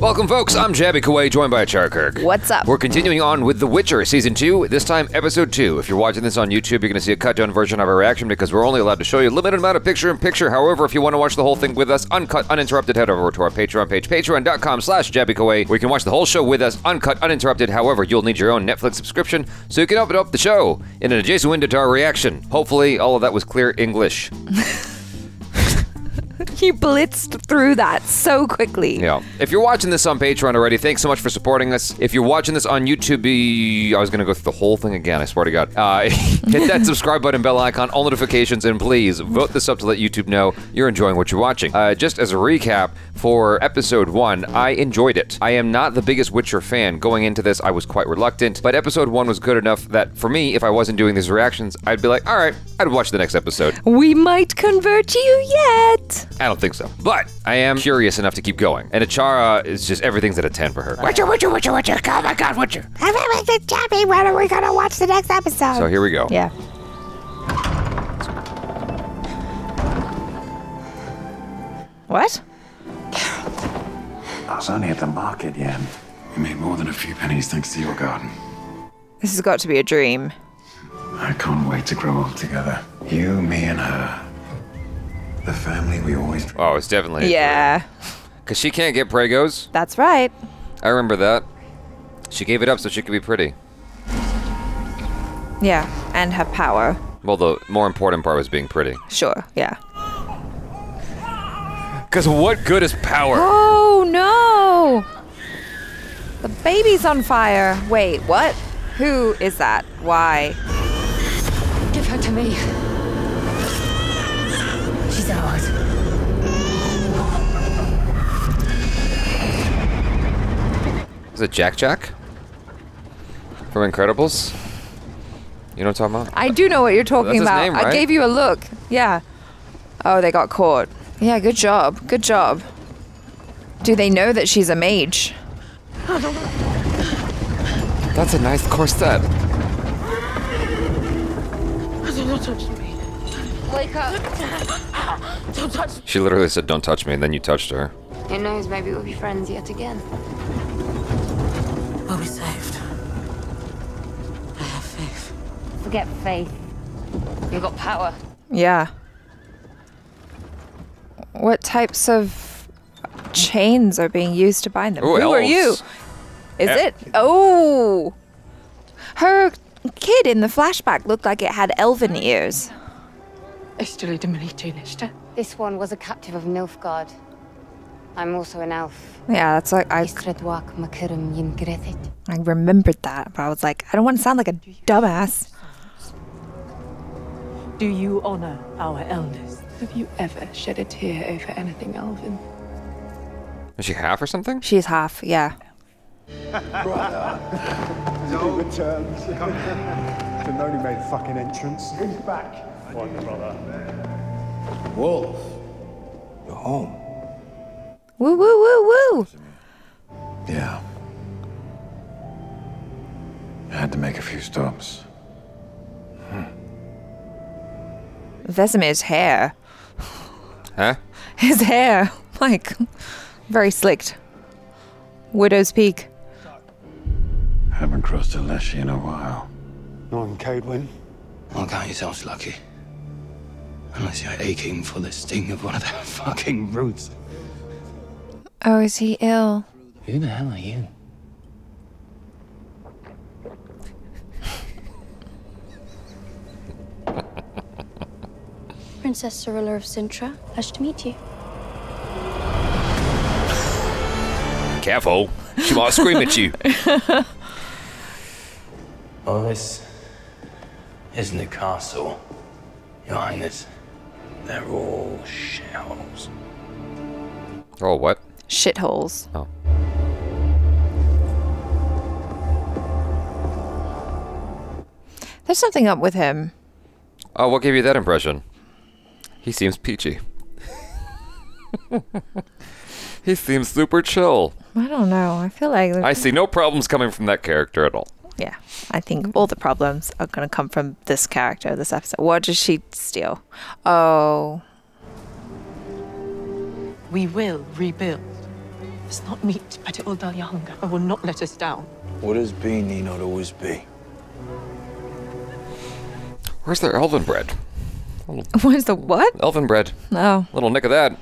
Welcome, folks. I'm Jaby Koay, joined by ACHARA KIRK. What's up? We're continuing on with The Witcher Season 2, this time Episode 2. If you're watching this on YouTube, you're going to see a cut-down version of our reaction because we're only allowed to show you a limited amount of picture-in-picture. However, if you want to watch the whole thing with us, uncut, uninterrupted, head over to our Patreon page, patreon.com/JabyKoay, where you can watch the whole show with us, uncut, uninterrupted. However, you'll need your own Netflix subscription so you can open up the show in an adjacent window to our reaction. Hopefully, all of that was clear English. You blitzed through that so quickly. Yeah. If you're watching this on Patreon already, thanks so much for supporting us. If you're watching this on YouTube, I was going to go through the whole thing again, I swear to God. Hit that subscribe button, bell icon, all notifications, and please vote this up to let YouTube know you're enjoying what you're watching. Just as a recap, for Episode 1, I enjoyed it. I am not the biggest Witcher fan. Going into this, I was quite reluctant, but Episode 1 was good enough that for me, if I wasn't doing these reactions, I'd be like, all right, I'd watch the next episode. We might convert you yet. I don't think so. But I am curious enough to keep going. And ACHARA is just everything's at a 10 for her. Witcher, Witcher, Witcher, Witcher. Oh my God, Witcher. Jaby, when are we gonna watch the next episode? So here we go. Yeah. What? I was only at the market, Yen. We made more than a few pennies thanks to your garden. This has got to be a dream. I can't wait to grow up together. You, me, and her. The family we always dreamed. Oh, it's definitely. Yeah. Because she can't get pregos. That's right. I remember that. She gave it up so she could be pretty. Yeah, and have power. Well, the more important part was being pretty. Sure, yeah. Because what good is power? Oh, no! The baby's on fire. Wait, what? Who is that? Why? Give her to me. She's ours. Is it Jack? From Incredibles? You know what I'm talking about? I do know what you're talking That's his about. name, right? I gave you a look. Yeah. Oh, they got caught. Yeah, good job. Good job. Do they know that she's a mage? That's a nice corset. Don't touch me. Wake up. Don't touch me. She literally said, don't touch me, and then you touched her. Who knows, maybe we'll be friends yet again. We'll be saved. I have faith. Forget faith. You've got power. Yeah. What types of chains are being used to bind them? Ooh, Who are you? elves. Is it? Oh! Her kid in the flashback looked like it had elven ears. This one was a captive of Nilfgaard. I'm also an elf. Yeah, that's like I remembered that, but I was like, I don't want to sound like a dumbass. Do you honor our elders? Have you ever shed a tear over anything elven? Is she half or something? She's half, yeah. No returns. Didn't know he made a fucking entrance. He's back. What, brother? Wolf, you're home. Woo, woo, woo, woo. Yeah. I had to make a few stops. Vesemir's hair. Huh? His hair, like, very slicked. Widow's peak. Haven't crossed a Leshy in a while. Not in Cadwyn. Don't count yourselves lucky. Unless you're aching for the sting of one of their fucking roots. Oh, is he ill? Who the hell are you? Princess Cyrilla of Sintra. Pleasure to meet you. Careful. She might scream at you. Oh, this isn't a castle, Your Highness. They're all shitholes. Oh, what? Shitholes. Oh. There's something up with him. Oh, what gave you that impression? He seems peachy. He seems super chill. I don't know. I feel like... I see no problems coming from that character at all. Yeah. I think all the problems are going to come from this character, this episode. What does she steal? Oh. We will rebuild It's not meat, but it will dull your hunger and will not let us down. What has been need not always be. Where's their elven bread? Where's the what? Elven bread. Oh. Little nick of that.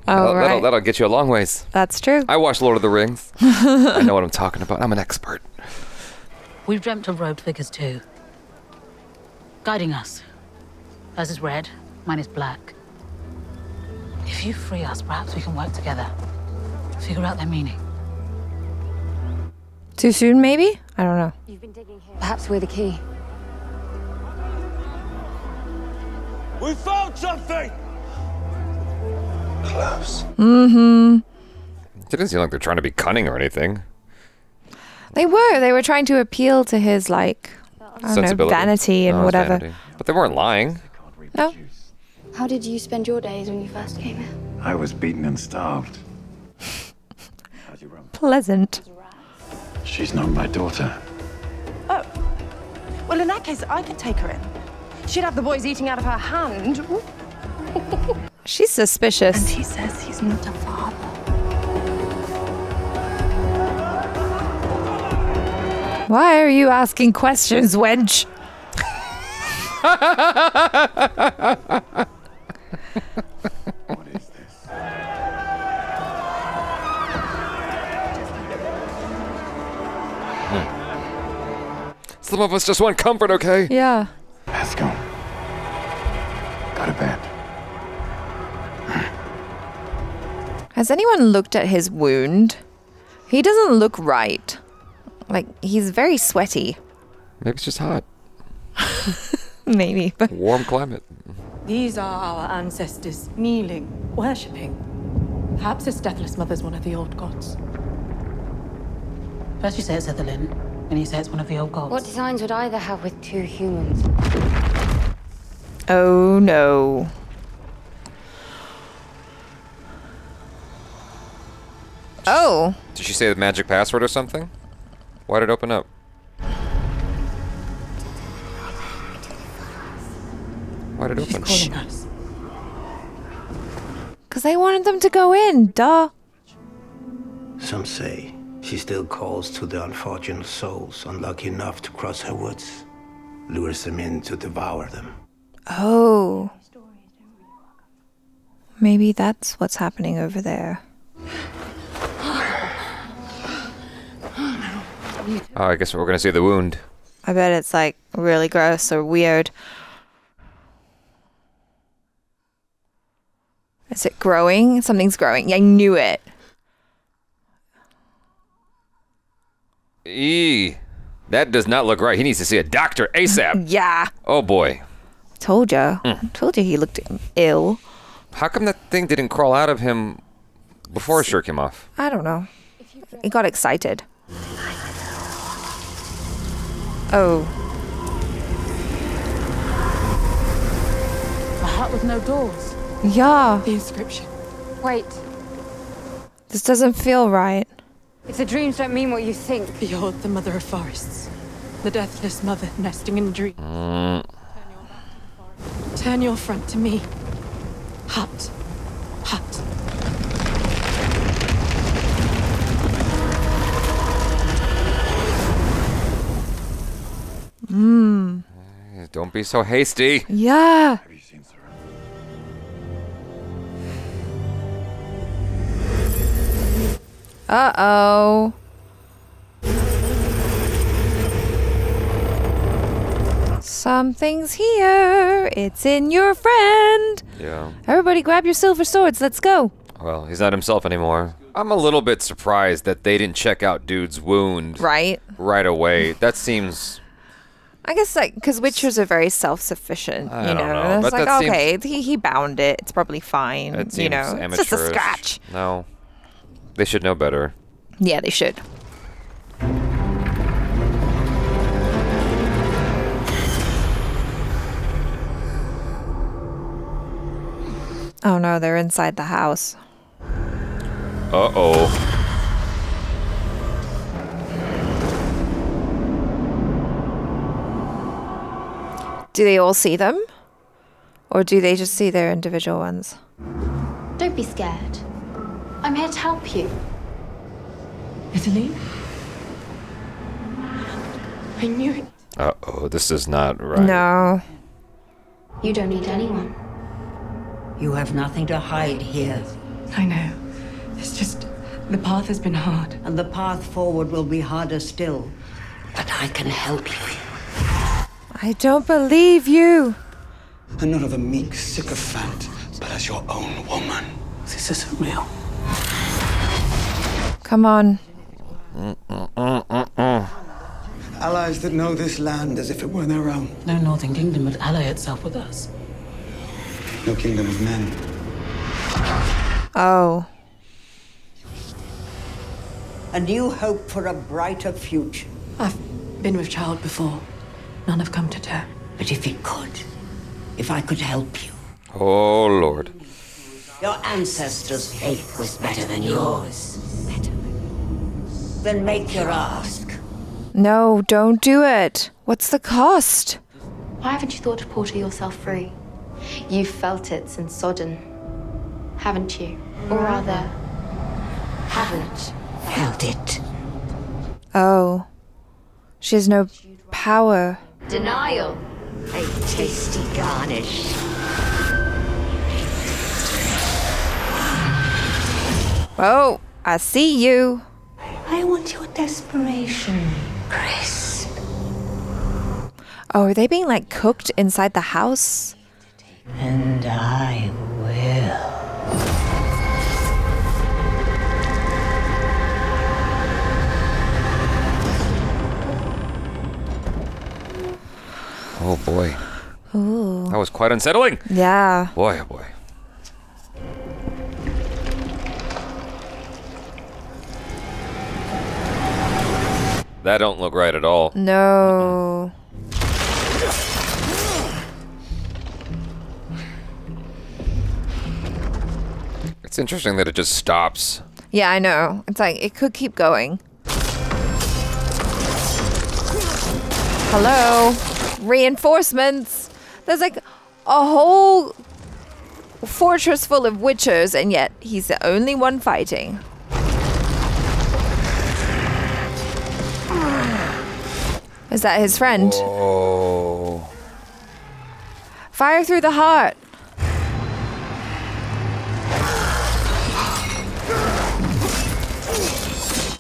Oh, right. That'll get you a long ways. That's true. I watched Lord of the Rings. I know what I'm talking about. I'm an expert. We've dreamt of robed figures too. Guiding us. Hers is red, mine is black. If you free us, perhaps we can work together. Figure out their meaning. Too soon, maybe? I don't know. You've been digging here. Perhaps we're the key. We found something! Close. Mm-hmm. It didn't seem like they're trying to be cunning or anything. They were trying to appeal to his, like, I don't know, Sensibility. vanity and No, it's whatever. vanity. But they weren't lying. No. How did you spend your days when you first came here? I was beaten and starved. How'd you run? Pleasant. She's not my daughter. Oh. Well, in that case, I could take her in. She'd have the boys eating out of her hand. She's suspicious. And he says he's not a father. Why are you asking questions, wench? What is this? Some of us just want comfort, okay? Yeah. Let's go. Go to bed. Has anyone looked at his wound? He doesn't look right. Like, he's very sweaty. Maybe it's just hot. Maybe, but Warm climate. These are our ancestors, kneeling, worshipping. Perhaps this deathless mother's one of the old gods. First you say it's Ethelyn, and you say it's one of the old gods. What designs would either have with two humans? oh no. Oh. Did she say the magic password or something? Why did it open up? Why did it She's open? calling us. Because they wanted them to go in, duh. Some say she still calls to the unfortunate souls unlucky enough to cross her woods, lures them in to devour them. Oh. Maybe that's what's happening over there. Oh, I guess we're gonna see the wound. I bet it's like really gross or weird. Is it growing? Something's growing. I knew it. That does not look right. He needs to see a doctor ASAP. Yeah. Oh boy. Told you. Told you he looked ill. How come that thing didn't crawl out of him before a shirt came off? I don't know. He got excited. Oh. A hut with no doors. Yeah. The inscription. Wait, This doesn't feel right. if the dreams don't mean what you think. Behold the mother of forests. The deathless mother nesting in dreams. Turn your front to me. Hut. Hut. Don't be so hasty. Yeah. Have you seen Sarah? Uh-oh. Something's here. It's in your friend. Yeah. Everybody grab your silver swords. Let's go. Well, he's not himself anymore. I'm a little bit surprised that they didn't check out dude's wound Right? right away. That seems... I guess, like, because Witchers are very self-sufficient, I you don't know? know, It's but like, that seems- okay, he bound it. It's probably fine, It seems you know? It's just a amateurish. scratch. No. They should know better. Yeah, they should. Oh no, they're inside the house. Uh-oh. Do they all see them? Or do they just see their individual ones? Don't be scared. I'm here to help you. Italy? I knew it. Uh-oh, this is not right. No. You don't need anyone. You have nothing to hide here. I know. It's just, the path has been hard. And the path forward will be harder still. But I can help you. I don't believe you. And not of a meek sycophant, but as your own woman. This isn't real. Come on. Allies that know this land as if it were their own. No Northern Kingdom would ally itself with us. No kingdom of men. Oh. A new hope for a brighter future. I've been with child before. None have come to term. But if it could, if I could help you. Oh, Lord. Your ancestors' fate was better than yours. Then make your ask. No, don't do it. What's the cost? Why haven't you thought to portal yourself free? You've felt it since Sodden, haven't you? Or rather, haven't Felt it. Oh. She has no power. Denial. A tasty garnish. Oh, I see you. I want your desperation, crisp. Oh, are they being like cooked inside the house? And I will. Oh, boy. Ooh. That was quite unsettling. Yeah. Boy, oh, boy. That don't look right at all. No. It's interesting that it just stops. Yeah, I know. It's like, it could keep going. Hello? Reinforcements. There's like a whole fortress full of witchers, and yet he's the only one fighting. Is that his friend? Oh. Fire through the heart.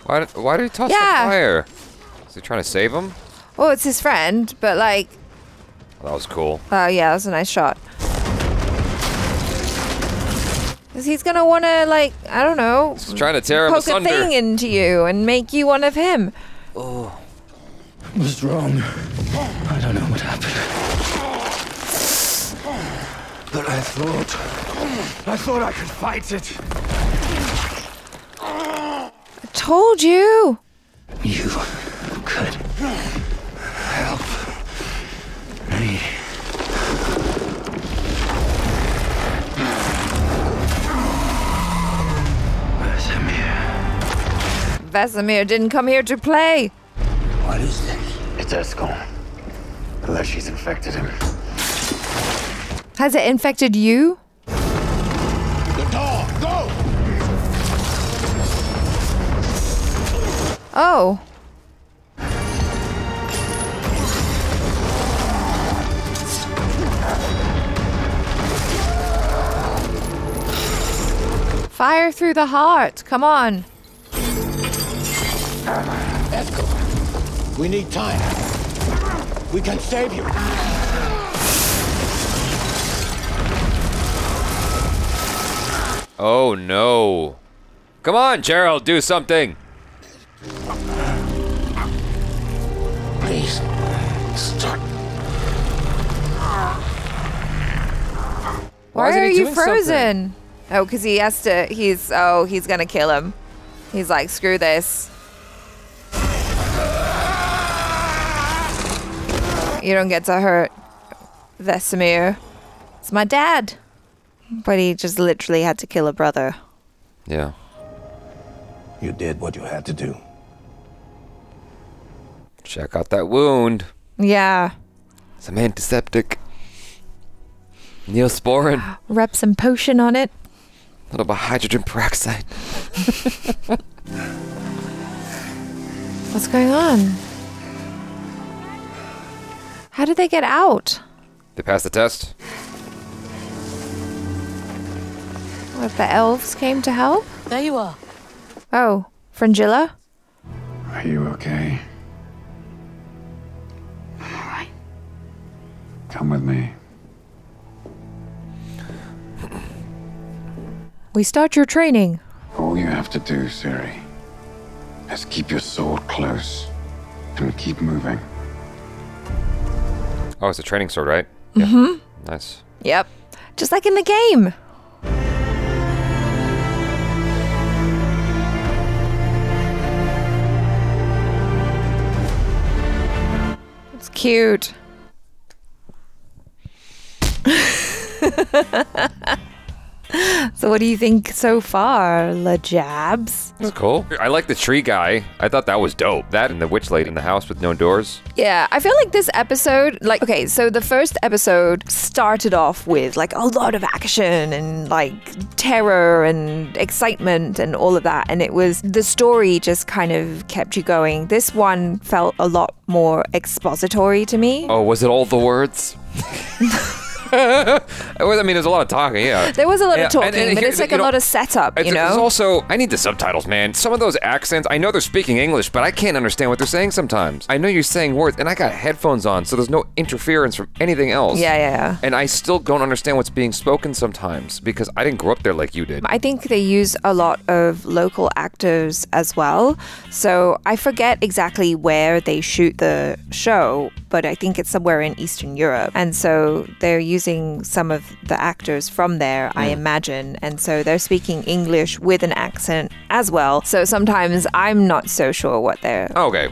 Why did he toss the fire? Is he trying to save him? Oh, it's his friend, but like... Well, that was cool. Oh, yeah, that was a nice shot. Because he's gonna wanna, like, I don't know... He's trying to tear him poke asunder. a thing into you and make you one of him. Oh. I was wrong. I don't know what happened. But I thought I could fight it. I told you. You could help me. Vesemir didn't come here to play. What is this? It's Escon. Unless she's infected him. Has it infected you? The door, go! Oh. Fire through the heart. Come on. Esco, we need time. We can save you. Oh no. Come on, Gerald, do something. Please, stop. Why isn't are he you doing frozen? something? Oh, because he has to, he's gonna kill him. He's like, screw this. You don't get to hurt Vesemir. It's my dad. But he just literally had to kill a brother. Yeah. You did what you had to do. Check out that wound. Yeah. Some antiseptic. Neosporin. Rub some potion on it. A little bit of hydrogen peroxide. What's going on? How did they get out? They passed the test. What, the elves came to help? There you are. Oh, Fringilla? Are you okay? All right. Come with me. We start your training. All you have to do, Siri, is keep your sword close and keep moving. Oh, it's a training sword, right? Mm-hmm. Yeah. Nice. Yep. Just like in the game. It's cute. So what do you think so far, LaJabs? That's cool. I like the tree guy. I thought that was dope. That and the witch lady in the house with no doors. Yeah, I feel like this episode, like, okay, so the first episode started off with like a lot of action and like terror and excitement and all of that. And it was, the story just kind of kept you going. This one felt a lot more expository to me. Oh, was it all the words? I mean, there's a lot of talking, yeah. There was a lot of talking, and but it's like a lot of setup, you know? There's also, I need the subtitles, man. Some of those accents, I know they're speaking English, but I can't understand what they're saying sometimes. I know you're saying words, and I got headphones on, so there's no interference from anything else. Yeah. And I still don't understand what's being spoken sometimes, because I didn't grow up there like you did. I think they use a lot of local actors as well. So I forget exactly where they shoot the show, but I think it's somewhere in Eastern Europe. And so they're using some of the actors from there, I imagine. And so they're speaking English with an accent as well. So sometimes I'm not so sure what they're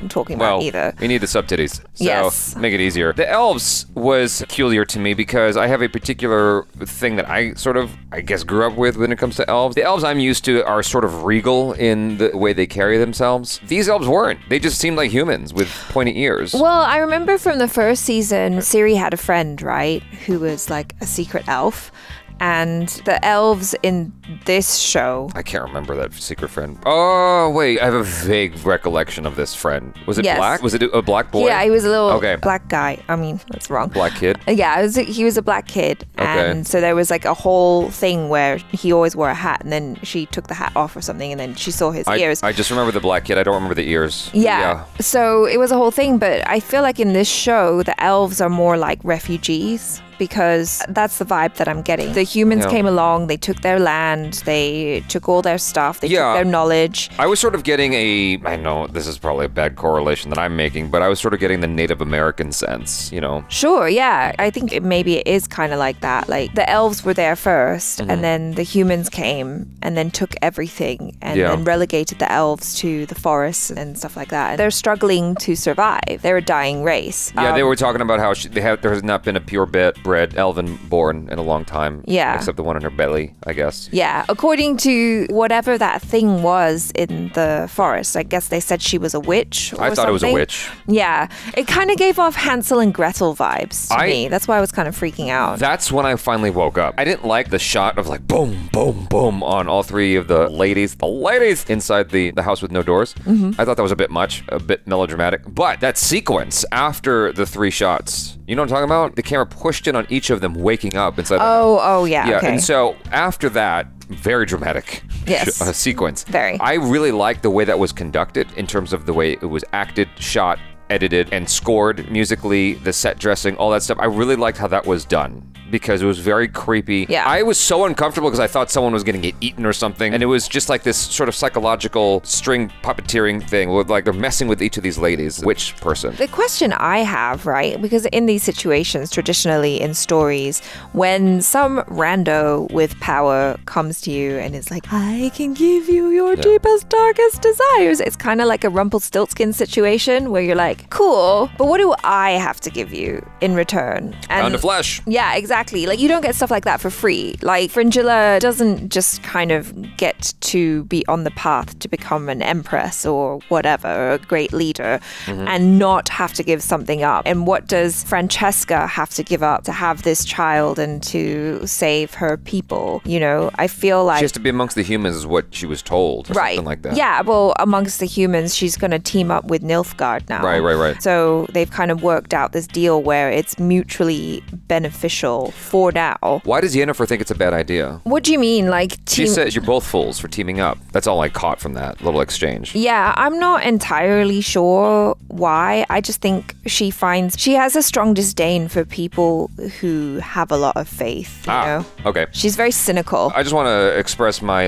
talking about either. We need the subtitles. So Yes. make it easier. The elves was peculiar to me because I have a particular thing that I sort of, I guess, grew up with when it comes to elves. The elves I'm used to are sort of regal in the way they carry themselves. These elves weren't. They just seemed like humans with pointy ears. Well, I remember from the first season, Ciri had a friend, right, who was like a secret elf. And the elves in this show... I can't remember that secret friend. Oh, wait. I have a vague recollection of this friend. Was it black? Was it a black boy? Yeah, he was a little black guy. I mean, that's wrong. Black kid? Yeah, he was a black kid. And so there was like a whole thing where he always wore a hat and then she took the hat off or something and then she saw his ears. I just remember the black kid. I don't remember the ears. Yeah. So it was a whole thing. But I feel like in this show, the elves are more like refugees. Because that's the vibe that I'm getting. The humans came along, they took their land, they took all their stuff, they took their knowledge. I was sort of getting I know this is probably a bad correlation that I'm making, but I was sort of getting the Native American sense, you know? Sure, yeah. I think maybe it is kind of like that. Like the elves were there first, and then the humans came and then took everything and then relegated the elves to the forests and stuff like that. They're struggling to survive. They're a dying race. Yeah, they were talking about how there has not been a purebred elven born in a long time. Yeah. Except the one in her belly, I guess. Yeah. According to whatever that thing was in the forest, I guess they said she was a witch or I thought it was a witch. Yeah. It kind of gave off Hansel and Gretel vibes to me. That's why I was kind of freaking out. That's when I finally woke up. I didn't like the shot of like boom, boom, boom on all three of the ladies inside the house with no doors. I thought that was a bit much, a bit melodramatic. But that sequence after the three shots, you know what I'm talking about? The camera pushed in on each of them waking up inside. Yeah. Okay. And so after that, very dramatic sequence. Very. I really liked the way that was conducted in terms of the way it was acted, shot, edited, and scored musically, the set dressing, all that stuff. I really liked how that was done because it was very creepy. Yeah. I was so uncomfortable because I thought someone was going to get eaten or something. And it was just like this sort of psychological string puppeteering thing with like they're messing with each of these ladies. Which person? The question I have, right, because in these situations, traditionally in stories, when some rando with power comes to you and is like, I can give you your deepest, darkest desires, it's kind of like a Rumpelstiltskin situation where you're like, like, cool, but what do I have to give you in return? Pound of flesh. Yeah, exactly. Like, you don't get stuff like that for free. Like, Fringilla doesn't just kind of get to be on the path to become an empress or whatever, or a great leader, and not have to give something up. And what does Francesca have to give up to have this child and to save her people? You know, I feel like she has to be amongst the humans is what she was told, or something like that. Yeah, well, amongst the humans, she's going to team up with Nilfgaard now. Right. So they've kind of worked out this deal where it's mutually beneficial for now. Why does Yennefer think it's a bad idea? What do you mean? Like, she says you're both fools for teaming up. That's all I caught from that little exchange. Yeah, I'm not entirely sure why. I just think she has a strong disdain for people who have a lot of faith, you know? Okay. She's very cynical. I just want to express my,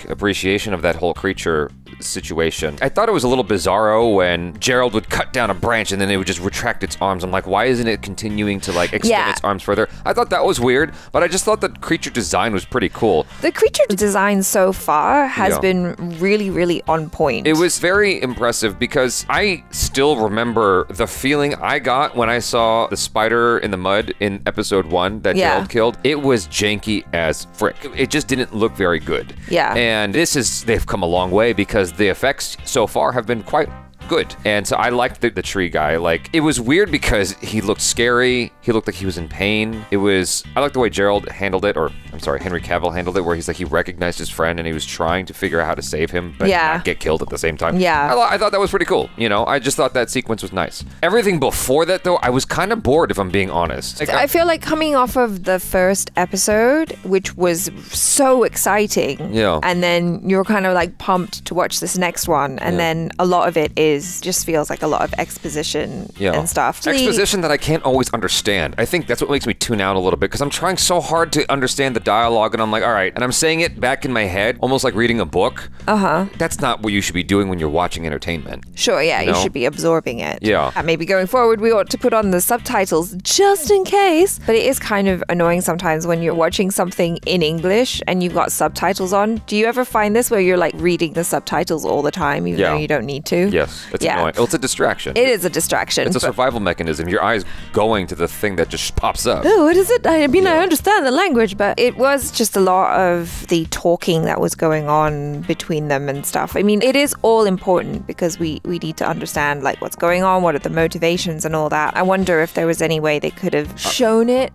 appreciation of that whole creature situation. I thought it was a little bizarro when Gerald would cut down a branch and then it would just retract its arms. I'm like, why isn't it continuing to extend its arms further? I thought that was weird, but I just thought the creature design was pretty cool. The creature design so far has been really, really on point. It was very impressive because I still remember the feeling I got when I saw the spider in the mud in episode 1 that Gerald killed. It was janky as frick. It just didn't look very good. Yeah. And they've come a long way because the effects so far have been quite good. And so I liked the tree guy. It was weird because he looked scary. He looked like he was in pain. I like the way Gerald handled it, or I'm sorry, Henry Cavill handled it, where he recognized his friend and he was trying to figure out how to save him, but not get killed at the same time. Yeah. I thought that was pretty cool. You know, I just thought that sequence was nice. Everything before that, though, I was kind of bored, if I'm being honest. I feel like coming off of the first episode, which was so exciting, and then you're kind of pumped to watch this next one, and then a lot of it just feels like a lot of exposition and stuff. Exposition that I can't always understand. I think that's what makes me tune out a little bit because I'm trying so hard to understand the dialogue and I'm like, all right, and I'm saying it back in my head, almost like reading a book. That's not what you should be doing when you're watching entertainment. Sure, yeah, you should be absorbing it. Yeah. Maybe going forward, we ought to put on the subtitles just in case. But it is kind of annoying sometimes when you're watching something in English and you've got subtitles on. Do you ever find this where you're reading the subtitles all the time even though you don't need to? Yes. It's annoying. Well, it's a distraction. It is a distraction. It's a survival mechanism. Your eye's going to the thing that just pops up. Oh, what is it? I mean, I understand the language, but it was just a lot of the talking that was going on between them and stuff. I mean, it is all important because we need to understand what's going on, what are the motivations and all that. I wonder if there was any way they could have shown it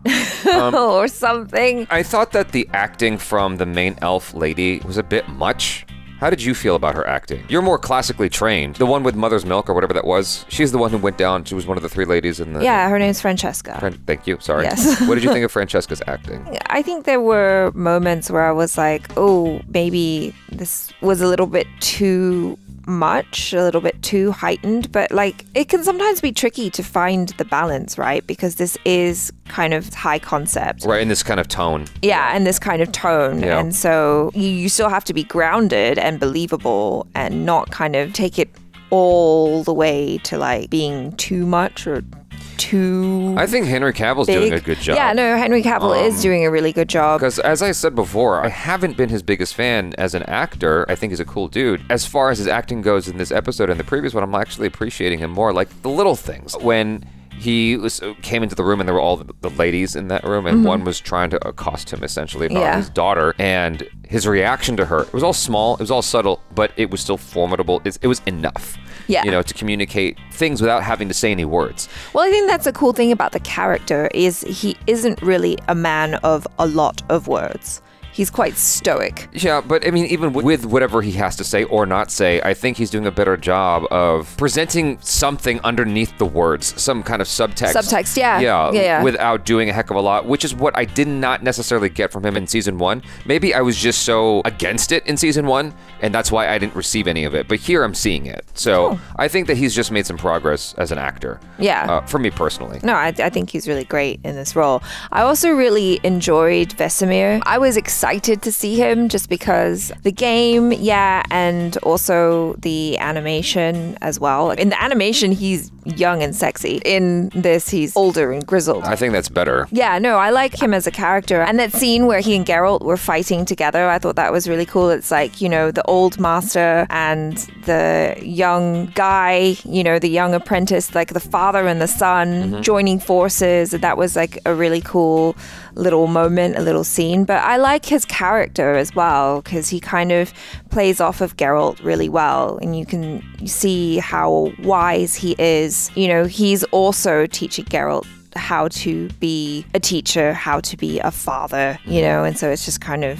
or something. I thought that the acting from the main elf lady was a bit much. How did you feel about her acting? You're more classically trained. The one with Mother's Milk or whatever that was. She's the one who went down. She was one of the 3 ladies in the... Yeah, her name's Francesca. Thank you. Sorry. Yes. What did you think of Francesca's acting? I think there were moments where I was like, oh, maybe this was a little bit too much, a little bit too heightened, but it can sometimes be tricky to find the balance, right? Because this is kind of high concept. Right, in this kind of tone. Yeah, and this kind of tone. Yeah. And so you still have to be grounded and believable and not kind of take it all the way to being too much or too I think Henry Cavill's big. doing a good job. Yeah, no, Henry Cavill is doing a really good job. Because as I said before, I haven't been his biggest fan as an actor. I think he's a cool dude. As far as his acting goes in this episode and the previous one, I'm actually appreciating him more. The little things. When he came into the room and there were all the ladies in that room and one was trying to accost him essentially about his daughter, and his reaction to her, it was all small, it was all subtle, but it was still formidable. It was enough. Yeah. To communicate things without having to say any words. Well, I think that's a cool thing about the character is he isn't really a man of a lot of words. He's quite stoic. Yeah, but I mean, even with whatever he has to say or not say, I think he's doing a better job of presenting something underneath the words, some kind of subtext. Subtext, yeah. Yeah, without doing a heck of a lot, which is what I did not necessarily get from him in season 1. Maybe I was just so against it in season 1, and that's why I didn't receive any of it. But here I'm seeing it. So I think that he's just made some progress as an actor. Yeah. For me personally. No, I think he's really great in this role. I also really enjoyed Vesemir. I was excited excited to see him just because the game, yeah, and also the animation as well. In the animation, he's young and sexy. In this, he's older and grizzled. I think that's better. Yeah, no, I like him as a character. And that scene where he and Geralt were fighting together, I thought that was really cool. It's like, you know, the old master and the young guy, you know, the young apprentice, like the father and the son joining forces. That was like a really cool little moment, a little scene. But I like his character as well because he kind of plays off of Geralt really well, and you can see how wise he is. You know, he's also teaching Geralt how to be a teacher, how to be a father, you know, and so it's just kind of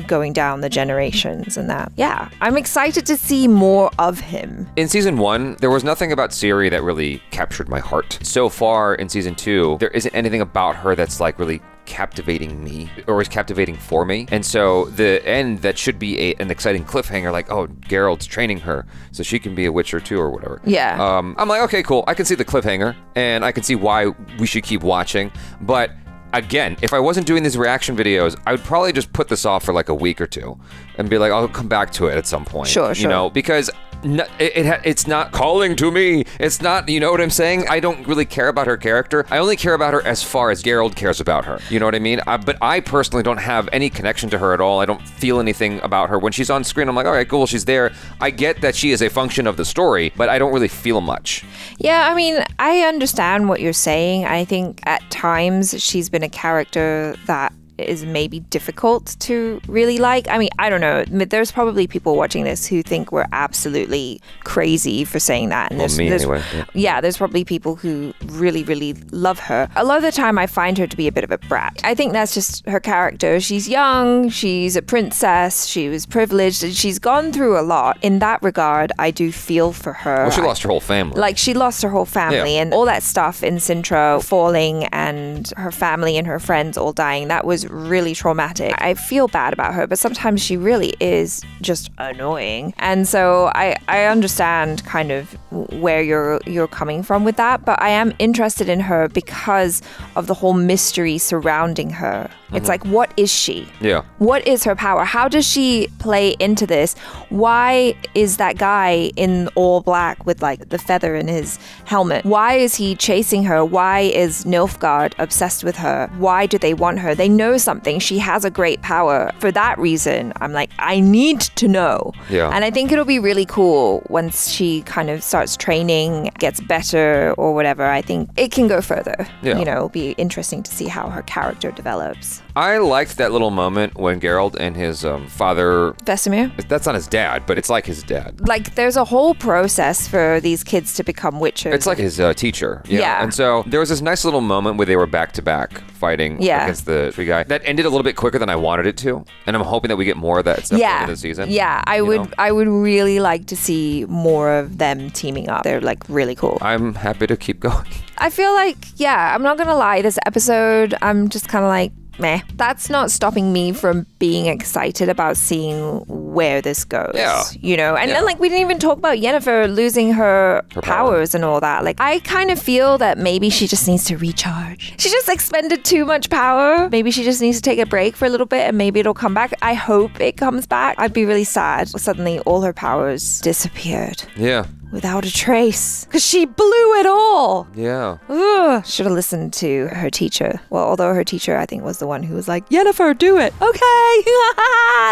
going down the generations and that. Yeah, I'm excited to see more of him. In season 1, there was nothing about Ciri that really captured my heart. So far in season 2, there isn't anything about her that's like really captivating me or is captivating for me. And so the end that should be an exciting cliffhanger, like, oh, Geralt's training her so she can be a Witcher too or whatever. Yeah. I'm like, okay, cool. I can see the cliffhanger and I can see why we should keep watching. But again, if I wasn't doing these reaction videos, I would probably just put this off for like a week or two and be like, I'll come back to it at some point. Sure. You know, because it's not calling to me. It's not, you know what I'm saying? I don't really care about her character. I only care about her as far as Geralt cares about her. You know what I mean? But I personally don't have any connection to her at all. I don't feel anything about her. When she's on screen, I'm like, all right, cool, she's there. I get that she is a function of the story, but I don't really feel much. Yeah, I mean, I understand what you're saying. I think at times she's been a character that is maybe difficult to really like. I mean, I don't know. There's probably people watching this who think we're absolutely crazy for saying that. And well, me anyway. Yeah, there's probably people who really, really love her. A lot of the time, I find her to be a bit of a brat. I think that's just her character. She's young, she's a princess, she was privileged, and she's gone through a lot. In that regard, I do feel for her. Well, she lost her whole family. Like, she lost her whole family, and all that stuff in Sintra falling and her family and her friends all dying, that was really traumatic. I feel bad about her, but sometimes she really is just annoying. And so I understand kind of where you're coming from with that, but I am interested in her because of the whole mystery surrounding her. It's like, what is she? Yeah. What is her power? How does she play into this? Why is that guy in all black with like the feather in his helmet? Why is he chasing her? Why is Nilfgaard obsessed with her? Why do they want her? They know something. She has a great power. For that reason, I'm like, I need to know. Yeah. And I think it'll be really cool once she kind of starts training, gets better or whatever. I think it can go further. Yeah. You know, it'll be interesting to see how her character develops. I liked that little moment when Geralt and his father... Vesemir? That's not his dad, but it's like his dad. Like, there's a whole process for these kids to become witchers. It's like his teacher. Yeah. And so there was this nice little moment where they were back-to-back fighting against the tree guy. That ended a little bit quicker than I wanted it to, and I'm hoping that we get more of that stuff in the season. Yeah, I would really like to see more of them teaming up. They're, like, really cool. I'm happy to keep going. I feel like, yeah, I'm not gonna lie, this episode, I'm just kind of like, meh. That's not stopping me from being excited about seeing where this goes. Yeah. You know? And then, like, we didn't even talk about Yennefer losing her powers and all that. Like, I kind of feel that maybe she just needs to recharge. She just expended too much power. Maybe she just needs to take a break for a little bit and maybe it'll come back. I hope it comes back. I'd be really sad. Suddenly, all her powers disappeared. Yeah. Without a trace. Because she blew it all. Yeah. Ugh. Should have listened to her teacher. Well, although her teacher, I think, was the one who was like, Yennefer, do it. Okay.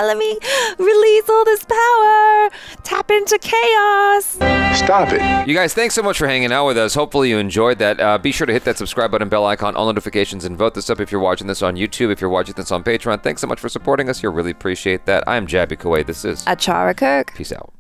Let me release all this power. Tap into chaos. Stop it. You guys, thanks so much for hanging out with us. Hopefully you enjoyed that. Be sure to hit that subscribe button, bell icon, all notifications, and vote this up if you're watching this on YouTube. If you're watching this on Patreon, thanks so much for supporting us. You'll really appreciate that. I am Jaby Koay. This is ACHARA KIRK. Peace out.